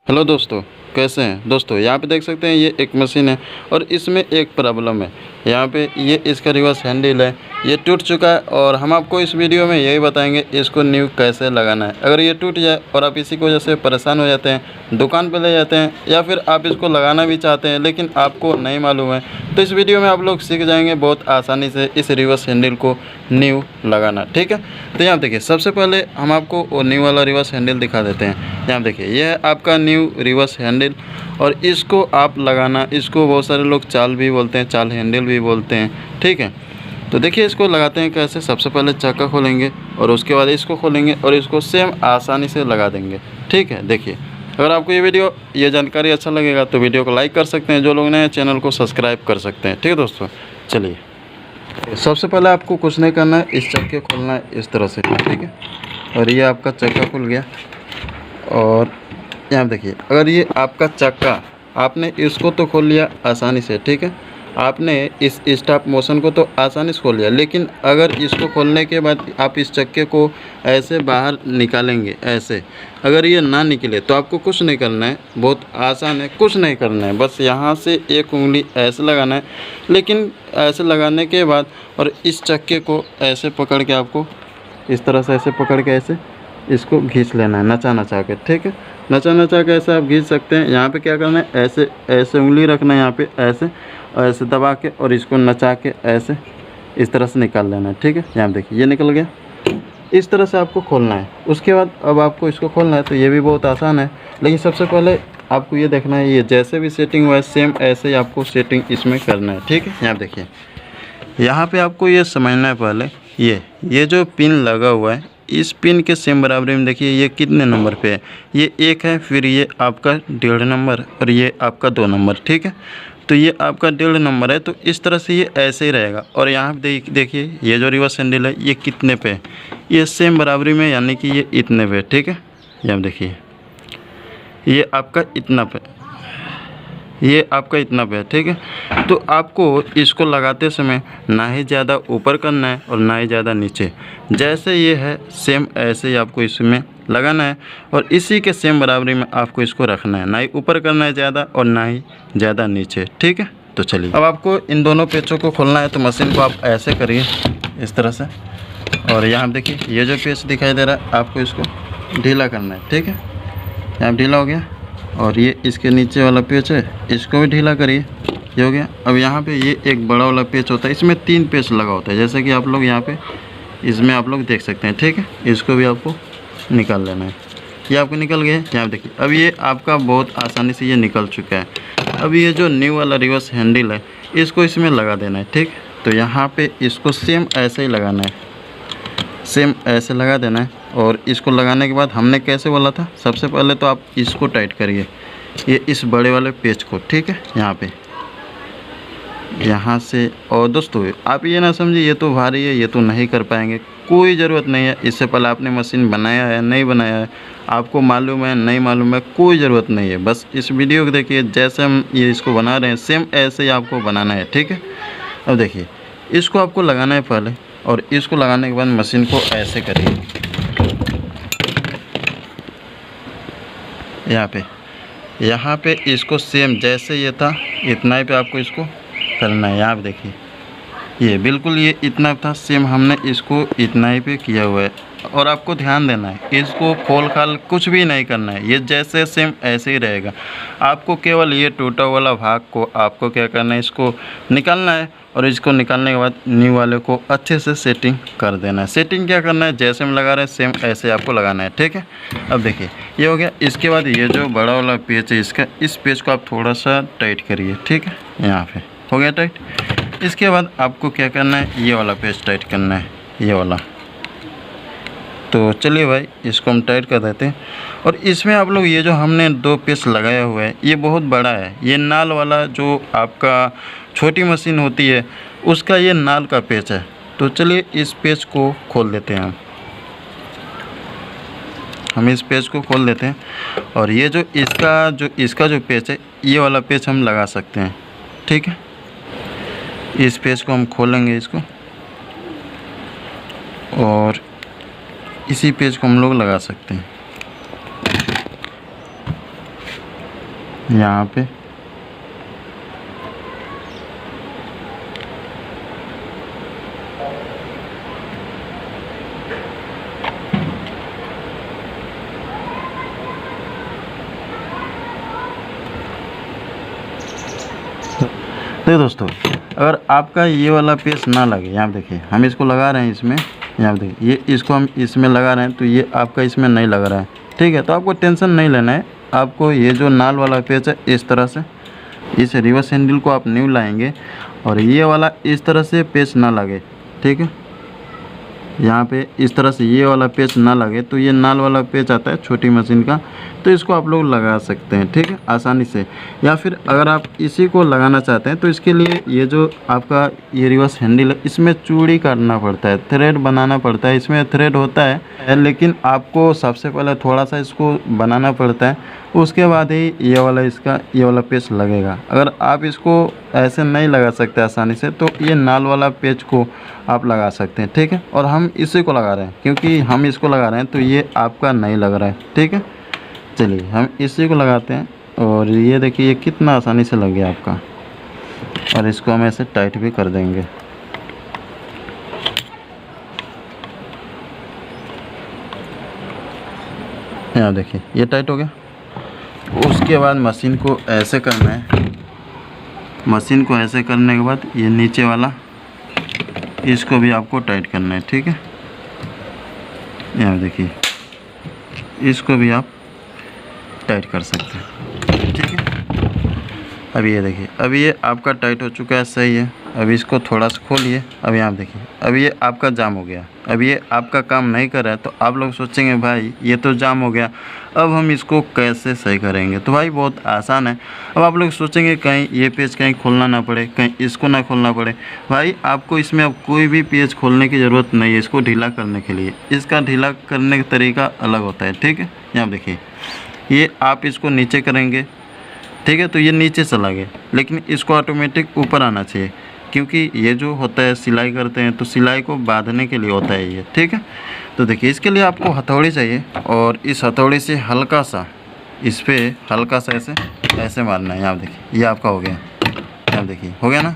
Hello दोस्तों, कैसे हैं दोस्तों। यहाँ पे देख सकते हैं ये एक मशीन है और इसमें एक प्रॉब्लम है। यहाँ पे ये इसका रिवर्स हैंडल है, ये टूट चुका है और हम आपको इस वीडियो में यही बताएंगे इसको न्यू कैसे लगाना है। अगर ये टूट जाए और आप इसी की वजह से परेशान हो जाते हैं, दुकान पे ले जाते हैं या फिर आप इसको लगाना भी चाहते हैं लेकिन आपको नहीं मालूम है, तो इस वीडियो में आप लोग सीख जाएंगे बहुत आसानी से इस रिवर्स हैंडल को न्यू लगाना। ठीक है, तो यहाँ देखिए सबसे पहले हम आपको वो न्यू वाला रिवर्स हैंडल दिखा देते हैं। यहाँ देखिए यह है आपका न्यू रिवर्स हैंडल और इसको आप लगाना, इसको बहुत सारे लोग चाल भी बोलते हैं, चाल हैंडल भी बोलते हैं। ठीक है, तो देखिए इसको लगाते हैं कैसे। सबसे पहले चक्का खोलेंगे और उसके बाद इसको खोलेंगे और इसको सेम आसानी से लगा देंगे। ठीक है, देखिए अगर आपको ये जानकारी अच्छा लगेगा तो वीडियो को लाइक कर सकते हैं, जो लोग नए चैनल को सब्सक्राइब कर सकते हैं। ठीक है दोस्तों, चलिए सबसे पहले आपको कुछ नहीं करना है, इस चक्के खोलना है इस तरह से। ठीक है, और ये आपका चक्का खुल गया और यहाँ देखिए अगर ये आपका चक्का आपने इसको तो खोल लिया आसानी से। ठीक है, आपने इस स्टॉप मोशन को तो आसानी से खोल लिया, लेकिन अगर इसको खोलने के बाद आप इस चक्के को ऐसे बाहर निकालेंगे, ऐसे अगर ये ना निकले तो आपको कुछ नहीं करना है, बहुत आसान है, कुछ नहीं करना है। बस यहाँ से एक उंगली ऐसे लगाना है, लेकिन ऐसे लगाने के बाद और इस चक्के को ऐसे पकड़ के आपको इस तरह से ऐसे पकड़ के ऐसे इसको घींच लेना है, नचा नचा के। ठीक है, नचा नचा के ऐसे आप घींच सकते हैं। यहाँ पे क्या करना है, ऐसे ऐसे उंगली रखना है यहाँ पे, ऐसे और ऐसे दबा के और इसको नचा के ऐसे इस तरह से निकाल लेना है। ठीक है, यहाँ देखिए ये निकल गया। इस तरह से आपको खोलना है। उसके बाद अब आपको इसको खोलना है, तो ये भी बहुत आसान है, लेकिन सबसे पहले आपको ये देखना है ये जैसे भी सेटिंग हुआ है सेम ऐसे ही आपको सेटिंग इसमें करना है। ठीक है, यहाँ देखिए यहाँ पे आपको ये समझना है पहले ये जो पिन लगा हुआ है इस पिन के सेम बराबरी में देखिए ये कितने नंबर पे है, ये 1 है, फिर ये आपका 1.5 नंबर और ये आपका 2 नंबर। ठीक है, तो ये आपका 1.5 नंबर है, तो इस तरह से ये ऐसे ही रहेगा। और यहाँ पे देखिए ये जो रिवर्स हैंडल है ये कितने पे है, ये सेम बराबरी में, यानी कि ये इतने पे। ठीक है, यहाँ देखिए ये आपका इतना पे, ये आपका इतना पे है। ठीक है, तो आपको इसको लगाते समय ना ही ज़्यादा ऊपर करना है और ना ही ज़्यादा नीचे, जैसे ये है सेम ऐसे ही आपको इसमें लगाना है और इसी के सेम बराबरी में आपको इसको रखना है, ना ही ऊपर करना है ज़्यादा और ना ही ज़्यादा नीचे। ठीक है, तो चलिए अब आपको इन दोनों पेचों को खोलना है, तो मशीन को आप ऐसे करिए इस तरह से और यहाँ देखिए ये जो पेच दिखाई दे रहा है आपको इसको ढीला करना है। ठीक है, यहाँ ढीला हो गया और ये इसके नीचे वाला पेच है इसको भी ढीला करिए, ये हो गया। अब यहाँ पे ये एक बड़ा वाला पेच होता है, इसमें 3 पेच लगा होता है, जैसे कि आप लोग यहाँ पे इसमें आप लोग देख सकते हैं। ठीक है, इसको भी आपको निकाल लेना है। ये आपको निकल गया, यहाँ देखिए अब ये आपका बहुत आसानी से ये निकल चुका है। अब ये जो न्यू वाला रिवर्स हैंडल है इसको इसमें लगा देना है। ठीक, तो यहाँ पर इसको सेम ऐसे ही लगाना है, सेम ऐसे लगा देना है। और इसको लगाने के बाद हमने कैसे बोला था, सबसे पहले तो आप इसको टाइट करिए, ये इस बड़े वाले पेच को। ठीक है, यहाँ पे यहाँ से। और दोस्तों आप ये ना समझिए ये तो भारी है, ये तो नहीं कर पाएंगे, कोई ज़रूरत नहीं है। इससे पहले आपने मशीन बनाया है नहीं बनाया है, आपको मालूम है नहीं मालूम है, कोई ज़रूरत नहीं है। बस इस वीडियो को देखिए, जैसे हम ये इसको बना रहे हैं सेम ऐसे ही आपको बनाना है। ठीक है, अब देखिए इसको आपको लगाना है पहले और इसको लगाने के बाद मशीन को ऐसे करिए, यहाँ पे इसको सेम जैसे ये था इतना ही पे आपको इसको करना है। यहाँ पे देखिए ये बिल्कुल ये इतना था, सेम हमने इसको इतना ही पे किया हुआ है। और आपको ध्यान देना है, इसको खोल खाल कुछ भी नहीं करना है, ये जैसे सेम ऐसे ही रहेगा। आपको केवल ये टूटा वाला भाग को आपको क्या करना है, इसको निकालना है और इसको निकालने के बाद न्यू वाले को अच्छे से सेटिंग कर देना है। सेटिंग क्या करना है, जैसे हम लगा रहे हैं सेम ऐसे आपको लगाना है। ठीक है, अब देखिए ये हो गया। इसके बाद ये जो बड़ा वाला पेच है इसका, इस पेच को आप थोड़ा सा टाइट करिए। ठीक है, यहाँ पे हो गया टाइट। इसके बाद आपको क्या करना है, ये वाला पेच टाइट करना है, ये वाला। तो चलिए भाई इसको हम टाइट कर देते हैं। और इसमें आप लोग ये जो हमने 2 पेच लगाया हुआ है ये बहुत बड़ा है, ये नाल वाला जो आपका छोटी मशीन होती है उसका ये नाल का पेच है। तो चलिए इस पेच को खोल देते हैं हम इस पेच को खोल देते हैं और ये जो इसका जो पेच है ये वाला पेच हम लगा सकते हैं। ठीक है, इस पेच को हम खोलेंगे इसको और इसी पेज को हम लोग लगा सकते हैं। यहाँ पे देखिए दोस्तों, अगर आपका ये वाला पेच ना लगे, यहाँ देखिए हम इसको लगा रहे हैं इसमें, यहाँ देखिए ये इसको हम इसमें लगा रहे हैं तो ये आपका इसमें नहीं लग रहा है, ठीक है। तो आपको टेंशन नहीं लेना है, आपको ये जो नाल वाला पेच है इस तरह से इस रिवर्स हैंडल को आप न्यू लाएंगे और ये वाला इस तरह से पेच ना लगे, ठीक है। यहाँ पे इस तरह से ये वाला पेच ना लगे तो ये नाल वाला पेच आता है छोटी मशीन का, तो इसको आप लोग लगा सकते हैं, ठीक है, आसानी से। या फिर अगर आप इसी को लगाना चाहते हैं तो इसके लिए ये जो आपका ये रिवर्स हैंडल है इसमें चूड़ी काटना पड़ता है, थ्रेड बनाना पड़ता है। इसमें थ्रेड होता है लेकिन आपको सबसे पहले थोड़ा सा इसको बनाना पड़ता है, उसके बाद ही ये वाला पेच लगेगा। अगर आप इसको ऐसे नहीं लगा सकते आसानी से तो ये नाल वाला पेच को आप लगा सकते हैं, ठीक है। और हम इसी को लगा रहे हैं क्योंकि हम इसको लगा रहे हैं तो ये आपका नहीं लग रहा है, ठीक है। चलिए हम इसी को लगाते हैं और ये देखिए ये कितना आसानी से लग गया आपका। और इसको हम ऐसे टाइट भी कर देंगे। यहाँ देखिए ये टाइट हो गया। उसके बाद मशीन को ऐसे करना है, मशीन को ऐसे करने के बाद ये नीचे वाला इसको भी आपको टाइट करना है, ठीक है। यहाँ देखिए इसको भी आप टाइट कर सकते हैं, ठीक है। अभी ये देखिए अभी ये आपका टाइट हो चुका है, सही है। अभी इसको थोड़ा सा खोलिए। अभी आप देखिए अभी ये आपका जाम हो गया। अभी ये आपका काम नहीं कर रहा है तो आप लोग सोचेंगे भाई ये तो जाम हो गया, अब हम इसको कैसे सही करेंगे। तो भाई बहुत आसान है। अब आप लोग सोचेंगे कहीं ये पेज कहीं खोलना ना पड़े, कहीं इसको ना खोलना पड़े। भाई आपको इसमें अब कोई भी पेज खोलने की ज़रूरत नहीं है इसको ढीला करने के लिए। इसका ढीला करने का तरीका अलग होता है, ठीक है। यहाँ देखिए ये आप इसको नीचे करेंगे, ठीक है, तो ये नीचे चला गया, लेकिन इसको ऑटोमेटिक ऊपर आना चाहिए क्योंकि ये जो होता है सिलाई करते हैं तो सिलाई को बांधने के लिए होता है ये, ठीक है। तो देखिए इसके लिए आपको हथौड़ी चाहिए और इस हथौड़ी से हल्का सा इस पर हल्का सा ऐसे मारना है। यहाँ देखिए ये आपका हो गया। यहाँ देखिए हो गया ना।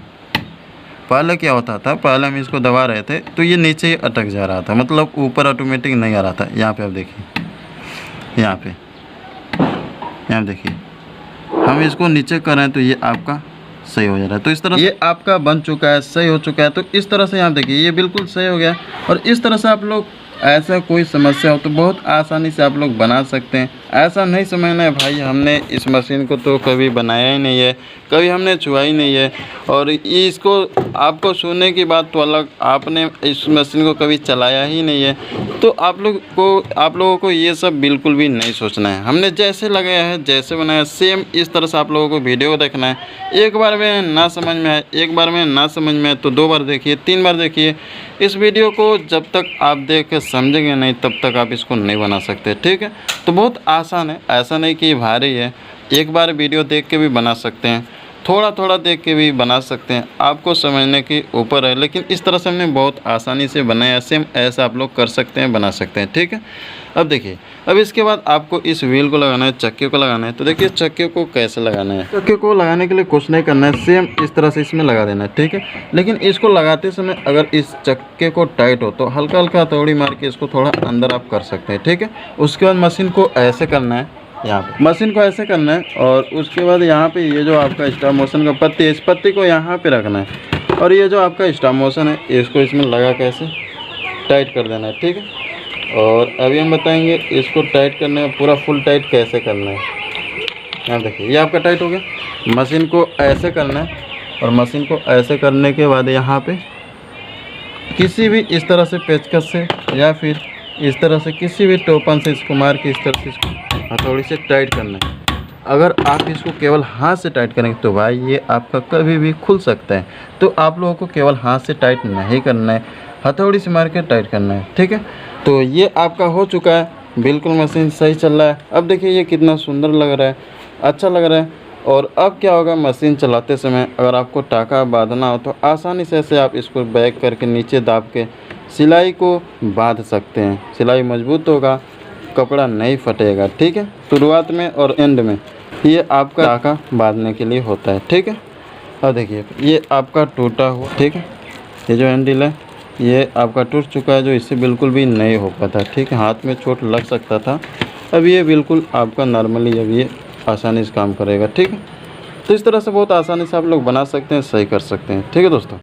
पहले क्या होता था, पहले हम इसको दबा रहे थे तो ये नीचे ही अटक जा रहा था, मतलब ऊपर ऑटोमेटिक नहीं आ रहा था। यहाँ पे आप देखिए यहाँ देखिए हम इसको नीचे कर रहे हैं तो ये आपका सही हो जा रहा है। तो इस तरह ये आपका बन चुका है, सही हो चुका है। तो इस तरह से यहाँ देखिए ये बिल्कुल सही हो गया। और इस तरह से आप लोग ऐसा कोई समस्या हो तो बहुत आसानी से आप लोग बना सकते हैं। ऐसा नहीं समझना है भाई हमने इस मशीन को तो कभी बनाया ही नहीं है, कभी हमने छुआ ही नहीं है, और इसको आपको छूने की बात तो अलग, आपने इस मशीन को कभी चलाया ही नहीं है। तो आप लोगों को ये सब बिल्कुल भी नहीं सोचना है। हमने जैसे लगाया है, जैसे बनाया सेम इस तरह से आप लोगों को वीडियो देखना है। एक बार में ना समझ में आए, एक बार में ना समझ में आए तो 2 बार देखिए, 3 बार देखिए। इस वीडियो को जब तक आप देख के समझेंगे नहीं तब तक आप इसको नहीं बना सकते, ठीक है। तो बहुत आसान है, ऐसा नहीं कि भारी है। एक बार वीडियो देख के भी बना सकते हैं, थोड़ा थोड़ा देख के भी बना सकते हैं, आपको समझने के ऊपर है। लेकिन इस तरह से हमने बहुत आसानी से बनाया, सेम ऐसा आप लोग कर सकते हैं, बना सकते हैं, ठीक है। अब देखिए अब इसके बाद आपको इस व्हील को लगाना है, चक्के को लगाना है। तो देखिए चक्के को कैसे लगाना है। चक्के को लगाने के लिए कुछ नहीं करना है, सेम इस तरह से इसमें लगा देना है, ठीक है। लेकिन इसको लगाते समय अगर इस चक्के को टाइट हो तो हल्का हल्का हथौड़ी मार के इसको थोड़ा अंदर आप कर सकते हैं, ठीक है। उसके बाद मशीन को ऐसे करना है, यहाँ पे मशीन को ऐसे करना है। और उसके बाद यहाँ पे ये जो आपका स्टॉप मोशन का पत्ती है, इस पत्ती को यहाँ पे रखना है। और ये जो आपका स्टॉप मोशन है इसको इसमें लगा के ऐसे टाइट कर देना है, ठीक है। और अभी हम बताएंगे इसको टाइट करने में पूरा फुल टाइट कैसे करना है। यहाँ देखिए ये आपका टाइट हो गया। मशीन को ऐसे करना है और मशीन को ऐसे करने के बाद यहाँ पे किसी भी इस तरह से पेचकस से या फिर इस तरह से किसी भी टोपन से इसको मार के इस तरह से इसको हथौड़ी से टाइट करना है। अगर आप इसको केवल हाथ से टाइट करेंगे तो भाई ये आपका कभी भी खुल सकता है। तो आप लोगों को केवल हाथ से टाइट नहीं करना है, हथौड़ी से मार के टाइट करना है, ठीक है। तो ये आपका हो चुका है, बिल्कुल मशीन सही चल रहा है। अब देखिए ये कितना सुंदर लग रहा है, अच्छा लग रहा है। और अब क्या होगा, मशीन चलाते समय अगर आपको टाका बांधना हो तो आसानी से आप इसको बैक करके नीचे दाब के सिलाई को बांध सकते हैं। सिलाई मजबूत होगा, कपड़ा नहीं फटेगा, ठीक है। शुरुआत में और एंड में ये आपका टाका बांधने के लिए होता है, ठीक है। और देखिए ये आपका टूटा हुआ, ठीक है, ये जो हैंडल है ये आपका टूट चुका है, जो इससे बिल्कुल भी नहीं हो पाता, ठीक है। हाथ में चोट लग सकता था, अब ये बिल्कुल आपका नॉर्मली अब ये आसानी से काम करेगा, ठीक है। तो इस तरह से बहुत आसानी से आप लोग बना सकते हैं, सही कर सकते हैं, ठीक है दोस्तों।